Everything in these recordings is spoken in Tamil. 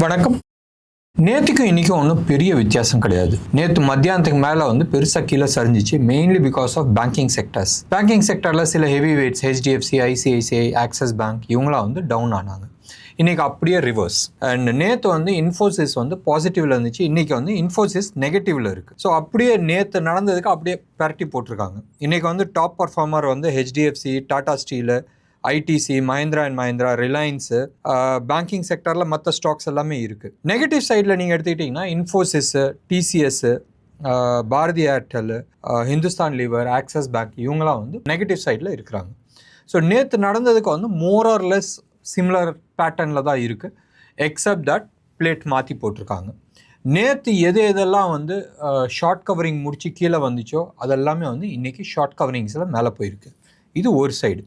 வணக்கம். நேற்றுக்கும் இன்றைக்கும் ஒன்றும் பெரிய வித்தியாசம் கிடையாது. நேற்று மத்தியானத்துக்கு மேலே பெருசாக கீழே சரிஞ்சிச்சு. Mainly because of banking sectors. Banking செக்டரில் சில heavy weights HDFC, ICICI, Axis Bank இவங்களாம் டவுன் ஆனாங்க. இன்றைக்கி அப்படியே ரிவர்ஸ். அண்ட் நேற்று இன்ஃபோசிஸ் பாசிட்டிவில் இருந்துச்சு. இன்றைக்கி இன்ஃபோசிஸ் நெகட்டிவில் இருக்குது. ஸோ அப்படியே நேற்று நடந்ததுக்கு அப்படியே பரட்டி போட்டிருக்காங்க. இன்றைக்கி top performer HDFC, Tata Steel, ITC, Mahindra and Mahindra, Reliance, banking செக்டரில் மற்ற ஸ்டாக்ஸ் எல்லாமே இருக்குது. நெகட்டிவ் சைடில் நீங்கள் எடுத்துக்கிட்டிங்கன்னா Infosys, TCS, Bharti Airtel, Hindustan Lever, Axis Bank இவங்களாம் நெகட்டிவ் சைடில் இருக்கிறாங்க. ஸோ நேற்று நடந்ததுக்கு மோர் ஆர் லெஸ் சிமிலர் பேட்டர்னில் தான் இருக்குது. எக்ஸப்ட் தட் பிளேட் மாற்றி போட்டிருக்காங்க. நேற்று எதெல்லாம் ஷார்ட் கவரிங் முடித்து கீழே வந்துச்சோ அதெல்லாமே இன்றைக்கி ஷார்ட் கவரிங்ஸில் மேலே போயிருக்கு. இது ஒரு சைடு.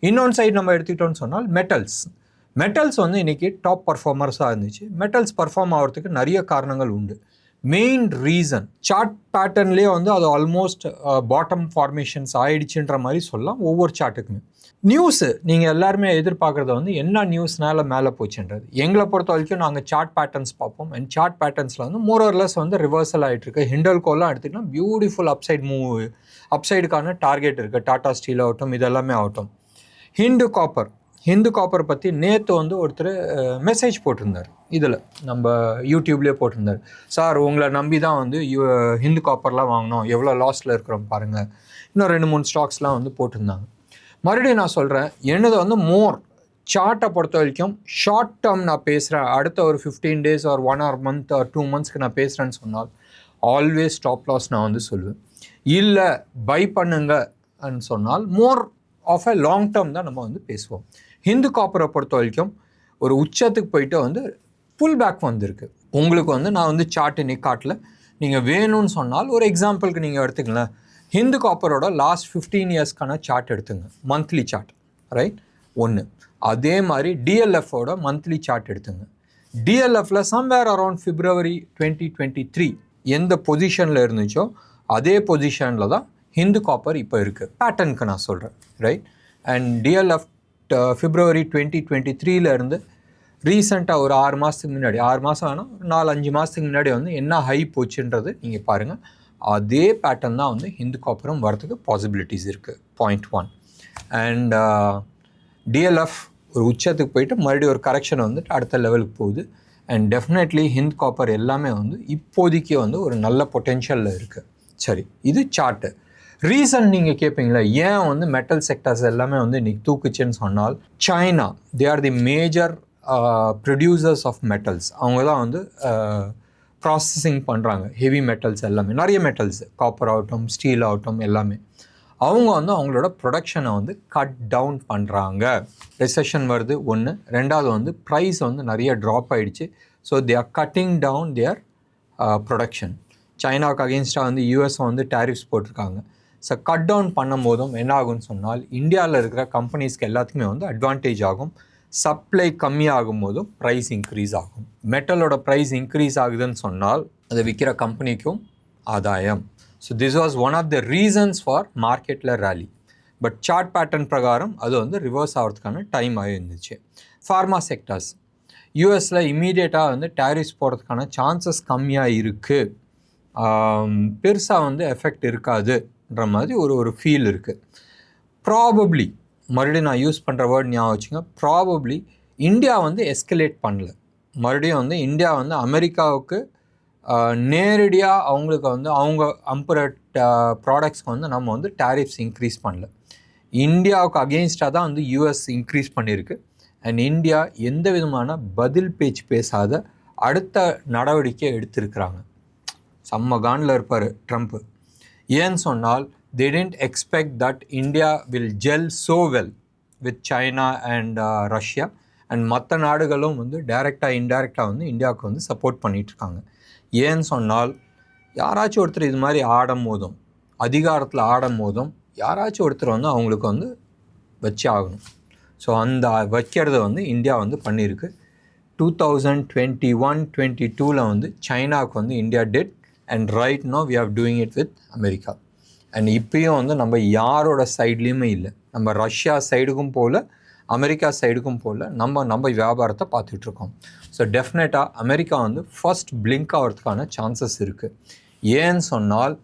இன்னொன்று சைடு நம்ம எடுத்துக்கிட்டோன்னு சொன்னால் மெட்டல்ஸ் இன்றைக்கி டாப் பர்ஃபார்மர்ஸாக இருந்துச்சு. மெட்டல்ஸ் பர்ஃபார்ம் ஆகிறதுக்கு நிறைய காரணங்கள் உண்டு. மெயின் ரீசன் சார்ட் பேட்டர்ன்லேயே அது ஆல்மோஸ்ட் பாட்டம் ஃபார்மேஷன்ஸ் ஆயிடுச்சுன்ற மாதிரி சொல்லலாம். ஒவ்வொரு சார்ட்டுக்குமே நியூஸு நீங்கள் எல்லாருமே எதிர்பார்க்குறது என்ன நியூஸ்னால மேலே போச்சுன்றது. எங்களை பொறுத்த வரைக்கும் நாங்கள் சார்ட் பேட்டர்ன்ஸ் பார்ப்போம். அண்ட் சார்ட் பேட்டர்ன்ஸில் மோர் ஆர்லெஸ் ரிவர்சல் ஆகிட்டுருக்கு. ஹிண்டல்கோலாம் எடுத்துக்கிட்டோம், பியூட்டிஃபுல் அப்சைட் மூவ், அப்சைடுக்கான டார்கெட் இருக்குது. டாடா ஸ்டீல் ஆகட்டும், இதெல்லாமே ஆகட்டும். ஹிந்து காப்பர் பற்றி நேற்று ஒருத்தர் மெசேஜ் போட்டிருந்தார். இதில் நம்ம யூடியூப்லேயே போட்டிருந்தார். சார் உங்களை நம்பி தான் ஹிந்து காப்பர்லாம் வாங்கினோம், எவ்வளோ லாஸில் இருக்கிறோம் பாருங்கள். இன்னும் 2-3 ஸ்டாக்ஸ்லாம் போட்டிருந்தாங்க. மறுபடியும் நான் சொல்கிறேன், என்னது மோர் சார்ட்டை பொறுத்த வரைக்கும் ஷார்ட் டேர்ம் நான் பேசுகிறேன். அடுத்த ஒரு 15 days ஒரு 1 or month or 2 monthsக்கு நான் பேசுகிறேன்னு சொன்னால் ஆல்வேஸ் ஸ்டாப் லாஸ் நான் சொல்லுவேன். இல்லை பை பண்ணுங்கன்னு சொன்னால் more of a long term தான் நம்ம பேசுவோம். ஹிந்து காப்பரை பொறுத்த வரைக்கும் ஒரு உச்சத்துக்கு போயிட்டு புல் பேக் வந்திருக்கு. உங்களுக்கு நான் சார்ட் இன்னைக்கு காட்டல. நீங்கள் வேணும்னு சொன்னால் ஒரு எக்ஸாம்பிளுக்கு நீங்கள் எடுத்துக்கலாம். ஹிந்து காப்பரோட லாஸ்ட் 15 yearsக்கான சார்ட் எடுத்துங்க, மந்த்லி சார்ட், ரைட்? ஒன்று. அதே மாதிரி டிஎல்எஃபோட மந்த்லி சார்ட் எடுத்துங்க. டிஎல்எஃப்ல சம்வேர் அரௌண்ட் February 2023 எந்த பொசிஷனில் இருந்துச்சோ அதே பொசிஷனில் தான் ஹிந்து காப்பர் இப்போ இருக்குது. பேட்டர்னுக்கு நான் சொல்கிறேன், ரைட்? அண்ட் டிஎல்எஃப் February 2023 இருந்து ரீசெண்டாக ஒரு 6 மாதத்துக்கு முன்னாடி, 6 மாதம் வேணால் 4-5 மாதத்துக்கு முன்னாடி என்ன ஹை போச்சுன்றது நீங்கள் பாருங்கள். அதே பேட்டர்ன் தான் ஹிந்து காப்பரும் வரதுக்கு பாசிபிலிட்டிஸ் இருக்குது. பாயிண்ட் 1. அண்ட் டிஎல்எஃப் ஒரு உச்சத்துக்கு போயிட்டு மறுபடியும் ஒரு கரெக்ஷன் அடுத்த லெவலுக்கு போகுது. அண்ட் டெஃபினெட்லி ஹிந்து காப்பர் எல்லாமே இப்போதைக்கு ஒரு நல்ல பொட்டென்ஷியலில் இருக்குது. சரி, இது சார்ட்டு. ரீசன் நீங்கள் கேட்பீங்களா, ஏன் மெட்டல் செக்டர்ஸ் எல்லாமே இன்றைக்கி தூக்குச்சுன்னு சொன்னால், China they are the major producers of metals. அவங்க தான் ப்ராசஸிங் பண்ணுறாங்க ஹெவி மெட்டல்ஸ் எல்லாமே. நிறைய மெட்டல்ஸ், காப்பர் ஆகட்டும், ஸ்டீல் ஆகட்டும், எல்லாமே. அவங்க அவங்களோட ப்ரொடக்ஷனை கட் டவுன் பண்ணுறாங்க. ரெசெஷன் வருது ஒன்று. ரெண்டாவது ப்ரைஸ் நிறைய ட்ராப் ஆகிடுச்சு. So they are cutting down their production. சைனாவுக்கு அகெயின்ஸ்டாக யூஎஸ் டேரிஃப்ஸ் போட்டிருக்காங்க. ஸோ கட் டவுன் பண்ணும் போதும் என்ன ஆகும்னு சொன்னால், இந்தியாவில் இருக்கிற கம்பெனிஸ்க்கு எல்லாத்துக்குமே அட்வான்டேஜ் ஆகும். சப்ளை கம்மியாகும் போதும் ப்ரைஸ் இன்க்ரீஸ் ஆகும். மெட்டலோட ப்ரைஸ் இன்க்ரீஸ் ஆகுதுன்னு சொன்னால் அதை விற்கிற கம்பெனிக்கும் ஆதாயம். So this was one of the reasons for மார்க்கெட்டில் ரேலி. பட் சார்ட் பேட்டர்ன் பிரகாரம் அது ரிவர்ஸ் ஆகிறதுக்கான டைம் ஆகிருந்துச்சு. ஃபார்மா செக்டர்ஸ் யூஎஸில் இம்மீடியட்டாக டேரிஃப்ஸ் போகிறதுக்கான சான்சஸ் கம்மியாக இருக்குது. பெருசாக எஃபெக்ட் இருக்காதுன்ற மாதிரி ஒரு ஃபீல் இருக்குது. ப்ராபப்ளி, மறுபடியும் நான் யூஸ் பண்ணுற வேர்ட் ஞாபகம் வச்சுங்க, ப்ராபப்ளி இந்தியா எஸ்கலேட் பண்ணல. மறுபடியும் இந்தியா அமெரிக்காவுக்கு நேரடியாக அவங்களுக்கு அவங்க அம்புற ப்ராடக்ட்ஸ்க்கு நம்ம டேரிஃப்ஸ் இன்க்ரீஸ் பண்ணல. இந்தியாவுக்கு அகெயின்ஸ்டாக தான் யூஎஸ் இன்க்ரீஸ் பண்ணியிருக்கு. அண்ட் இந்தியா எந்த விதமான பதில் பேச்சு பேசாத அடுத்த நடவடிக்கை எடுத்திருக்கிறாங்க. செம்ம காண்டில் இருப்பார் ட்ரம்ப்பு. ஏன்னு சொன்னால், they didn't expect that India will gel so well with China and Russia. And மற்ற நாடுகளும் டைரெக்டாக இன்டைரக்டாக இந்தியாவுக்கு சப்போர்ட் பண்ணிகிட்ருக்காங்க. ஏன்னு சொன்னால், யாராச்சும் ஒருத்தர் இது மாதிரி ஆடும் போதும், அதிகாரத்தில் ஆடும் போதும் யாராச்சும் ஒருத்தர் அவங்களுக்கு வச்சு ஆகணும். ஸோ அந்த வைக்கிறது இந்தியா பண்ணியிருக்கு. 2021-22 சைனாவுக்கு India debt. And right now we are doing it with America. And இப்பயும் நம்ம யாரோட சைட்லேயுமே இல்லை. நம்ம ரஷ்யா சைடுக்கும் போகல, அமெரிக்கா சைடுக்கும் போல் நம்ம வியாபாரத்தை பார்த்துட்ருக்கோம். ஸோ டெஃபினட்டாக அமெரிக்கா வந்து ஃபர்ஸ்ட் பிளிங்க் ஆகிறதுக்கான சான்சஸ் இருக்குது. ஏன்னு சொன்னால்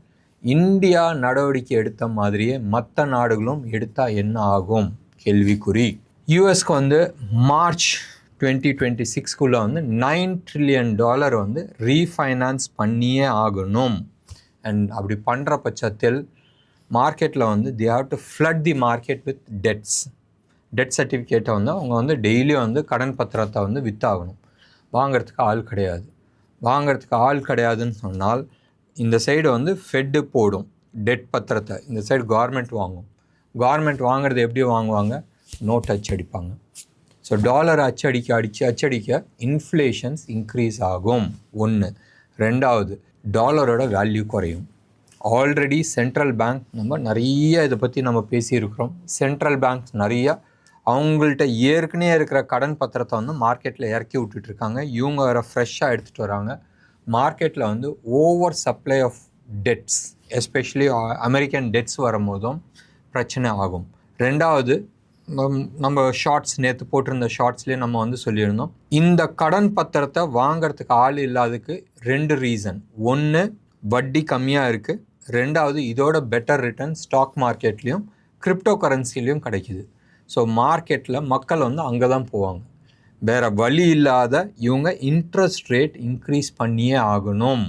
இந்தியா நடவடிக்கை எடுத்த மாதிரியே மற்ற நாடுகளும் எடுத்தால் என்ன ஆகும் கேள்விக்குறி. யூஎஸ்க்கு வந்து மார்ச் 2026 வந்து $9 trillion வந்து ரீஃபைனான்ஸ் பண்ணியே ஆகணும். அண்ட் அப்படி பண்ணுற பட்சத்தில் மார்க்கெட்டில் வந்து they have to flood the market with debts. Debt சர்டிஃபிகேட்டை வந்து அவங்க வந்து டெய்லி வந்து கடன் பத்திரத்தை வந்து விற்றாகணும். வாங்கிறதுக்கு ஆள் கிடையாதுன்னு சொன்னால் இந்த சைடு வந்து ஃபெட்டு போடும் டெட் பத்திரத்தை, இந்த சைடு கவர்மெண்ட் வாங்கும். கவர்மெண்ட் வாங்குறது எப்படி வாங்குவாங்க? நோட் அச்சடிப்பாங்க. ஸோ டாலர் அச்சடிக்க இன்ஃப்ளேஷன்ஸ் இன்க்ரீஸ் ஆகும். ஒன்று. ரெண்டாவது, டாலரோட வேல்யூ குறையும். ஆல்ரெடி சென்ட்ரல் பேங்க் நம்ம நிறைய இதை பற்றி நம்ம பேசியிருக்கிறோம். சென்ட்ரல் பேங்க்ஸ் நிறையா அவங்கள்ட்ட ஏற்கனவே இருக்கிற கடன் பத்திரத்தை வந்து மார்க்கெட்டில் இறக்கி விட்டுட்ருக்காங்க. இவங்க வேறு ஃப்ரெஷ்ஷாக எடுத்துகிட்டு வராங்க. மார்க்கெட்டில் வந்து over supply of debts, especially American debts வரும்போதும் பிரச்சனை ஆகும். ரெண்டாவது, நம்ம ஷார்ட்ஸ் நேற்று போட்டிருந்த ஷார்ட்ஸ்லேயே நம்ம வந்து சொல்லியிருந்தோம், இந்த கடன் பத்திரத்தை வாங்கிறதுக்கு ஆள் இல்லாததுக்கு 2 ரீசன். ஒன்று, வட்டி கம்மியாக இருக்குது. ரெண்டாவது, இதோட பெட்டர் ரிட்டர்ன் ஸ்டாக் மார்க்கெட்லேயும் கிரிப்டோ கரன்சிலையும் கிடைக்கிது. ஸோ மார்க்கெட்டில் மக்கள் வந்து அங்கே தான் போவாங்க. வேறு வழி இல்லாத இவங்க இன்ட்ரெஸ்ட் ரேட் இன்க்ரீஸ் பண்ணியே ஆகணும்.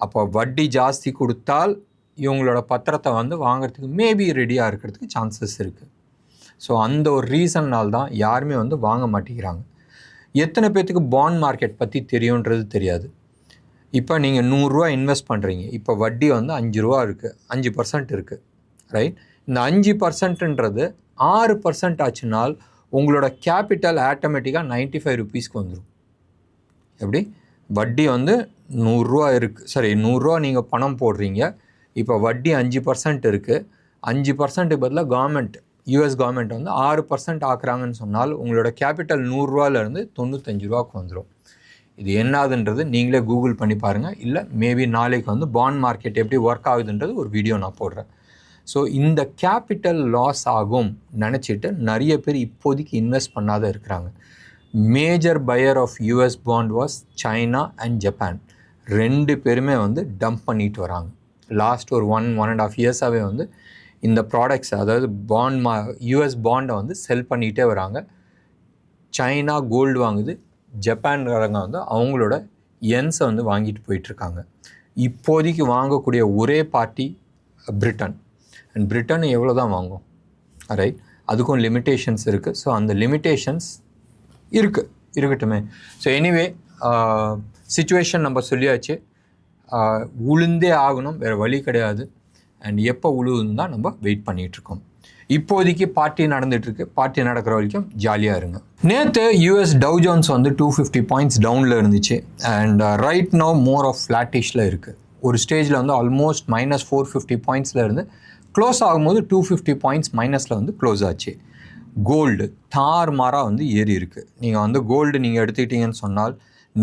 அப்போ வட்டி ஜாஸ்தி கொடுத்தால் இவங்களோட பத்திரத்தை வந்து வாங்கிறதுக்கு மேபி ரெடியாக இருக்கிறதுக்கு சான்சஸ் இருக்குது. ஸோ அந்த ஒரு ரீசன்னால் தான் யாருமே வந்து வாங்க மாட்டேங்கிறாங்க. எத்தனை பேர்த்துக்கு பாண்ட் மார்க்கெட் பற்றி தெரியுன்றது தெரியாது. இப்போ நீங்கள் 100 ரூபா இன்வெஸ்ட் பண்ணுறீங்க. இப்போ வட்டி வந்து 5 ரூபா இருக்குது, 5% இருக்குது, ரைட்? இந்த 5%ன்றது 6% ஆச்சுனால் உங்களோட கேபிட்டல் ஆட்டோமேட்டிக்காக 95 ரூபீஸ்க்கு வந்துடும். எப்படி? வட்டி வந்து 100 ரூபா இருக்குது, சரி 100 ரூபா நீங்கள் பணம் போடுறீங்க. இப்போ வட்டி 5% இருக்குது. 5% பதிலாக கவர்மெண்ட், யூஎஸ் கவர்மெண்ட் வந்து 6% ஆக்குறாங்கன்னு சொன்னால் உங்களோட கேபிட்டல் 100 ரூபாலேருந்து 95 ரூபாய்க்கு வந்துடும். இது என்னதுன்றது நீங்களே கூகுள் பண்ணி பாருங்கள். இல்லை மேபி நாளைக்கு வந்து பாண்ட் மார்க்கெட் எப்படி ஒர்க் ஆகுதுன்றது ஒரு வீடியோ நான் போடுறேன். ஸோ இந்த கேபிட்டல் லாஸ் ஆகும் நினச்சிட்டு நிறைய பேர் இப்போதைக்கு இன்வெஸ்ட் பண்ணாத இருக்கிறாங்க. Major buyer of US bond was China and Japan. 2 பேருமே வந்து டம்ப் பண்ணிட்டு வராங்க. லாஸ்ட் ஒரு 1.5 இயர்ஸாகவே வந்து இந்த ப்ராடக்ட்ஸ், அதாவது யூஎஸ் பாண்டை வந்து செல் பண்ணிகிட்டே வராங்க. சைனா கோல்டு வாங்குது, ஜப்பான்காரங்க வந்து அவங்களோட என்ஸை வந்து வாங்கிட்டு போயிட்டுருக்காங்க. இப்போதைக்கு வாங்கக்கூடிய ஒரே பார்ட்டி பிரிட்டன். அண்ட் பிரிட்டன் எவ்வளோ தான் வாங்கும், ரைட்? அதுக்கும் லிமிட்டேஷன்ஸ் இருக்குது. ஸோ அந்த லிமிட்டேஷன்ஸ் இருக்கட்டுமே. ஸோ எனிவே சிச்சுவேஷன் நம்ம சொல்லியாச்சு. உளுந்தே ஆகணும், வேறு வழி கிடையாது. அண்ட் எப்போ உழுவுன்னு தான் நம்ம வெயிட் பண்ணிகிட்ருக்கோம். இப்போதைக்கு பார்ட்டி நடந்துகிட்ருக்கு. பார்ட்டி நடக்கிற வரைக்கும் ஜாலியாக இருங்க. நேற்று யூஎஸ் டவ் ஜோன்ஸ் வந்து 250 பாயிண்ட்ஸ் டவுனில் இருந்துச்சு. And right now more of ஃப்ளாட்டிஷில் இருக்குது. ஒரு ஸ்டேஜில் வந்து ஆல்மோஸ்ட் -450 பாயிண்ட்ஸில் இருந்து க்ளோஸ் ஆகும்போது 250 பாயிண்ட்ஸ் மைனஸில் வந்து க்ளோஸ் ஆச்சு. கோல்டு தாறுமாறாக வந்து ஏறி இருக்குது. நீங்கள் வந்து கோல்டு நீங்கள் எடுத்துக்கிட்டீங்கன்னு சொன்னால்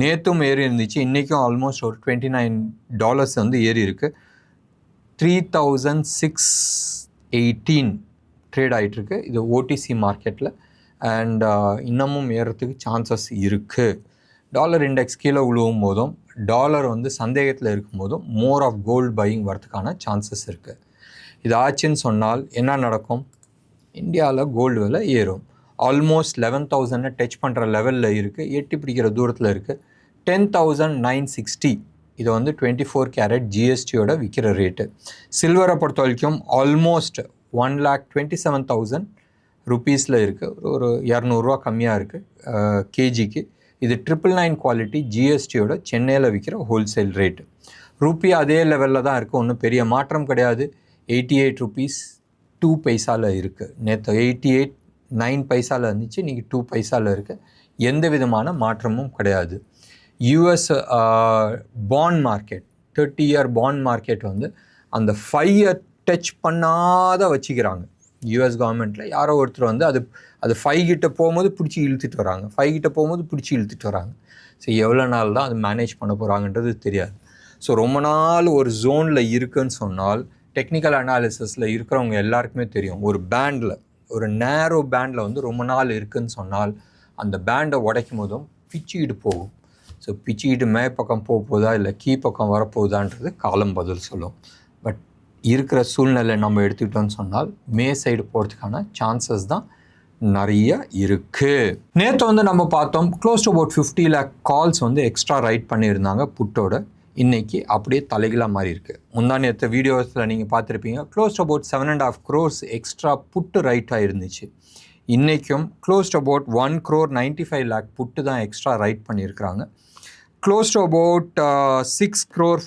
நேற்றும் ஏறி இருந்துச்சு, இன்றைக்கும் ஆல்மோஸ்ட் ஒரு $29 வந்து ஏறி இருக்குது. 3618 ட்ரேட் ஆகிட்டுருக்கு. இது ஓடிசி மார்க்கெட்டில். அண்ட் இன்னமும் ஏறத்துக்கு சான்சஸ் இருக்குது. டாலர் இண்டெக்ஸ் கீழே விழுவும் போதும், டாலர் வந்து சந்தேகத்தில் இருக்கும் போதும் மோர் ஆஃப் கோல்டு பையிங் வரதுக்கான சான்சஸ் இருக்குது. இது ஆச்சுன்னு சொன்னால் என்ன நடக்கும்? இந்தியாவில் கோல்டு விலை ஏறும். ஆல்மோஸ்ட் 11,000 டச் பண்ணுற லெவலில் இருக்குது, எட்டி பிடிக்கிற தூரத்தில் இருக்குது. 10,960 இது வந்து 24 கேரட் ஜிஎஸ்டியோட விற்கிற ரேட்டு. சில்வரை பொறுத்த வரைக்கும் ஆல்மோஸ்ட் 1,27,000 ருபீஸில் இருக்குது. ஒரு 200 ரூபா கம்மியாக இருக்குது கேஜிக்கு. இது 999 குவாலிட்டி ஜிஎஸ்டியோட சென்னையில் விற்கிற ஹோல்சேல் ரேட்டு. ரூபி அதே லெவலில் தான் இருக்குது, ஒன்றும் பெரிய மாற்றம் கிடையாது. 88 ரூபீஸ் 2 பைசாவில் இருக்குது. நேற்று 88.9 பைசாவில் இருந்துச்சு, இன்றைக்கி 2 பைசாவில் இருக்குது. எந்த விதமான மாற்றமும் கிடையாது. US bond market, 30 year bond market வந்து அந்த 5 டச் பண்ணாத வச்சுக்கிறாங்க. யூஎஸ் கவர்மெண்ட்டில் யாரோ ஒருத்தர் வந்து அது 5 கிட்ட போகும்போது பிடிச்சி இழுத்துட்டு வராங்க, 5 கிட்ட போகும்போது பிடிச்சி இழுத்துட்டு வராங்க. ஸோ எவ்வளோ நாள் தான் அது மேனேஜ் பண்ண போகிறாங்கன்றது தெரியாது. ஸோ ரொம்ப நாள் ஒரு ஜோனில் இருக்குன்னு சொன்னால் டெக்னிக்கல் அனாலிசிஸில் இருக்கிறவங்க எல்லாருக்குமே தெரியும், ஒரு பேண்டில் ஒரு நேரோ பேண்டில் வந்து ரொம்ப நாள் இருக்குதுன்னு சொன்னால் அந்த பேண்டை உடைக்கும் போதும் பிச்சுக்கிட்டு போகும். ஸோ பிச்சுக்கிட்டு மேற்பக்கம் போகுதா இல்லை கீழ்ப்பக்கம் வரப்போகுதான்றது காலம் பதில் சொல்லும். பட் இருக்கிற சூழ்நிலை நம்ம எடுத்துக்கிட்டோம்னு சொன்னால் மே சைடு போகிறதுக்கான சான்சஸ் தான் நிறைய இருக்குது. நேற்று வந்து நம்ம பார்த்தோம் close to about 50 lakh calls வந்து எக்ஸ்ட்ரா ரைட் பண்ணியிருந்தாங்க புட்டோட. இன்றைக்கி அப்படியே தலைகளாக மாறி இருக்குது. முந்தா நேற்று வீடியோஸில் நீங்கள் பார்த்துருப்பீங்க close to about 7.5 crores extra put write ஆகிருந்துச்சு. இன்றைக்கும் close to about 1.95 crore put தான் எக்ஸ்ட்ரா ரைட் பண்ணியிருக்கிறாங்க. Close to about 6.44 crore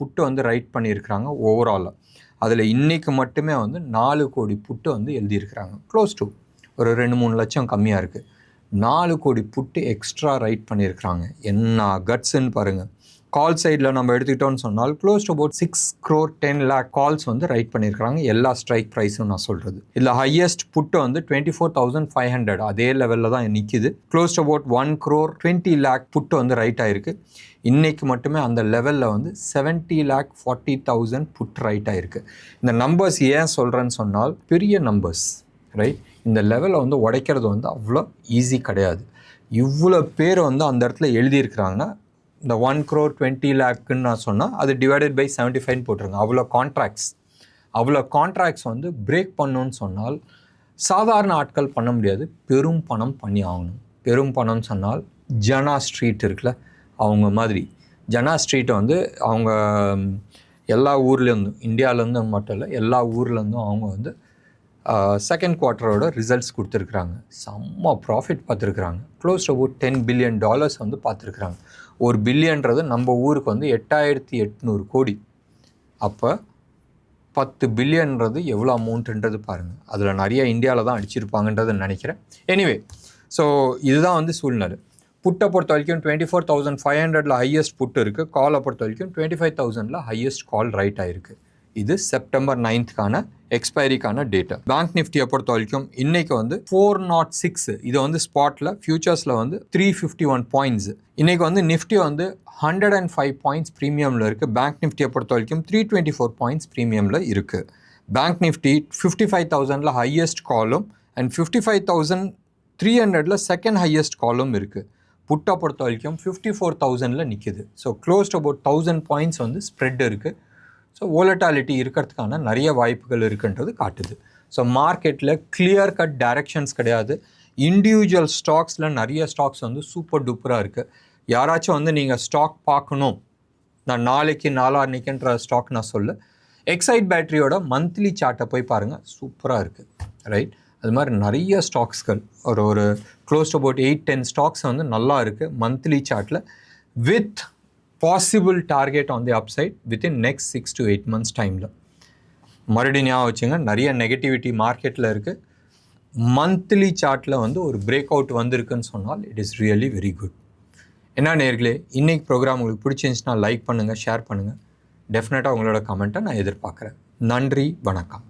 put வந்து ரைட் பண்ணியிருக்கிறாங்க ஓவராலாக. அதில் இன்றைக்கு மட்டுமே வந்து 4 கோடி புட்டு வந்து எழுதியிருக்கிறாங்க. க்ளோஸ் டு ஒரு 2-3 லட்சம் கம்மியாக இருக்குது. 4 கோடி புட்டு எக்ஸ்ட்ரா ரைட் பண்ணியிருக்கிறாங்க. என்ன கட்ஸுன்னு பாருங்கள். கால் சைடில் நம்ம எடுத்துக்கிட்டோன்னு சொன்னால் close to about 6.10 crore calls வந்து ரைட் பண்ணியிருக்கிறாங்க. எல்லா ஸ்ட்ரைக் ப்ரைஸும் நான் சொல்கிறது. இதில் ஹையஸ்ட் புட்டு வந்து 24,500 அதே லெவலில் தான் நிற்கிது. Close to about 1.20 crore put வந்து ரைட் ஆகிருக்கு. இன்றைக்கு மட்டுமே அந்த லெவலில் வந்து 70,40,000 புட் ரைட் ஆகிருக்கு. இந்த நம்பர்ஸ் ஏன் சொல்கிறேன்னு சொன்னால் பெரிய நம்பர்ஸ், ரைட்? இந்த லெவலை வந்து உடைக்கிறது வந்து அவ்வளோ ஈஸி கிடையாது. இவ்வளோ பேர் வந்து அந்த இடத்துல எழுதியிருக்கிறாங்கன்னா இந்த 1.20 crore நான் சொன்னால் அது டிவைடட் பை 75 போட்டுருங்க. அவ்வளோ கான்ட்ராக்ட்ஸ் வந்து பிரேக் பண்ணணுன்னு சொன்னால் சாதாரண ஆட்கள் பண்ண முடியாது. பெரும் பணம் பண்ணி ஆகணும். பெரும் பணம் சொன்னால் ஜனா ஸ்ட்ரீட் இருக்குல்ல, அவங்க மாதிரி ஜனா ஸ்ட்ரீட்டை வந்து அவங்க எல்லா ஊர்லேருந்தும், இந்தியாவிலேருந்து மட்டும் இல்லை எல்லா ஊர்லேருந்தும் அவங்க வந்து செகண்ட் குவார்ட்டரோட ரிசல்ட்ஸ் கொடுத்துருக்குறாங்க. செம்ம ப்ராஃபிட் பார்த்துருக்குறாங்க. க்ளோஸ் டு அபவுட் $10 billion வந்து பார்த்துருக்குறாங்க. ஒரு பில்லியன்றது நம்ம ஊருக்கு வந்து 8,800 கோடி. அப்போ 10 பில்லியன்றது எவ்வளோ அமௌண்ட்டுன்றது பாருங்கள். அதில் நிறைய இந்தியாவில் தான் அடிச்சிருப்பாங்கன்றது நினைக்கிறேன். எனிவே, ஸோ இதுதான் வந்து சூழ்நிலை. புட்டை பொறுத்த வரைக்கும் 24,500 ஹையஸ்ட் புட்டு இருக்குது. காலை பொறுத்த வரைக்கும் 25,000 ஹையஸ்ட் கால் ரைட் ஆகிருக்கு. இது செப்டம்பர் 9th எக்ஸ்பைரிக்கான டேட்டா. பேங்க் நிஃப்டியை பொறுத்த வரைக்கும் இன்றைக்கி வந்து 406, இது வந்து ஸ்பாட்டில், ஃபியூச்சர்ஸில் வந்து 351 பாயிண்ட்ஸ். இன்றைக்கி வந்து நிஃப்டி வந்து 105 பாயிண்ட்ஸ் ப்ரீமியமில் இருக்குது. பேங்க் நிஃப்டியை பொறுத்த வரைக்கும் 324 பாயிண்ட்ஸ் ப்ரீமியமில் இருக்குது. பேங்க் நிஃப்டி 55,000 ஹையஸ்ட் காலும் அண்ட் 55,300 செகண்ட் ஹையஸ்ட் காலும் இருக்குது. புட்டை பொறுத்த வரைக்கும் 54,000 நிற்கிது. So close to about 1000 points வந்து ஸ்ப்ரெட் இருக்குது. ஸோ வோலட்டாலிட்டி இருக்கிறதுக்கான நிறைய வாய்ப்புகள் இருக்குன்றது காட்டுது. ஸோ மார்க்கெட்டில் கிளியர் கட் டைரக்ஷன்ஸ் கிடையாது. இண்டிவிஜுவல் ஸ்டாக்ஸில் நிறைய ஸ்டாக்ஸ் வந்து சூப்பர் டூப்பராக இருக்குது. யாராச்சும் வந்து நீங்கள் ஸ்டாக் பார்க்கணும், நான் நாளைக்கு நாளான்னைக்குன்ற ஸ்டாக் நான் சொல்ல, எக்ஸைட் பேட்டரியோட மந்த்லி சார்ட்டை போய் பாருங்கள், சூப்பராக இருக்குது, ரைட்? அது மாதிரி நிறைய ஸ்டாக்ஸ்கள் ஒரு க்ளோஸ் டு அபவுட் 8-10 ஸ்டாக்ஸ் வந்து நல்லா இருக்குது மந்த்லி சார்ட்டில், with possible target on the upside within next 6 to 8 months டைமில். மறுபடியும் ஞாபகம் வச்சுங்க, நிறைய நெகட்டிவிட்டி மார்க்கெட்டில் இருக்குது. மந்த்லி சார்ட்டில் வந்து ஒரு பிரேக் அவுட் வந்திருக்குன்னு சொன்னால் it is really very good. என்ன நேர்களே, இன்றைக்கி ப்ரோக்ராம் உங்களுக்கு பிடிச்சிருந்துச்சுன்னா லைக் பண்ணுங்கள், ஷேர் பண்ணுங்கள். டெஃபினட்டாக உங்களோட கமெண்ட்டை நான் எதிர்பார்க்குறேன். நன்றி, வணக்கம்.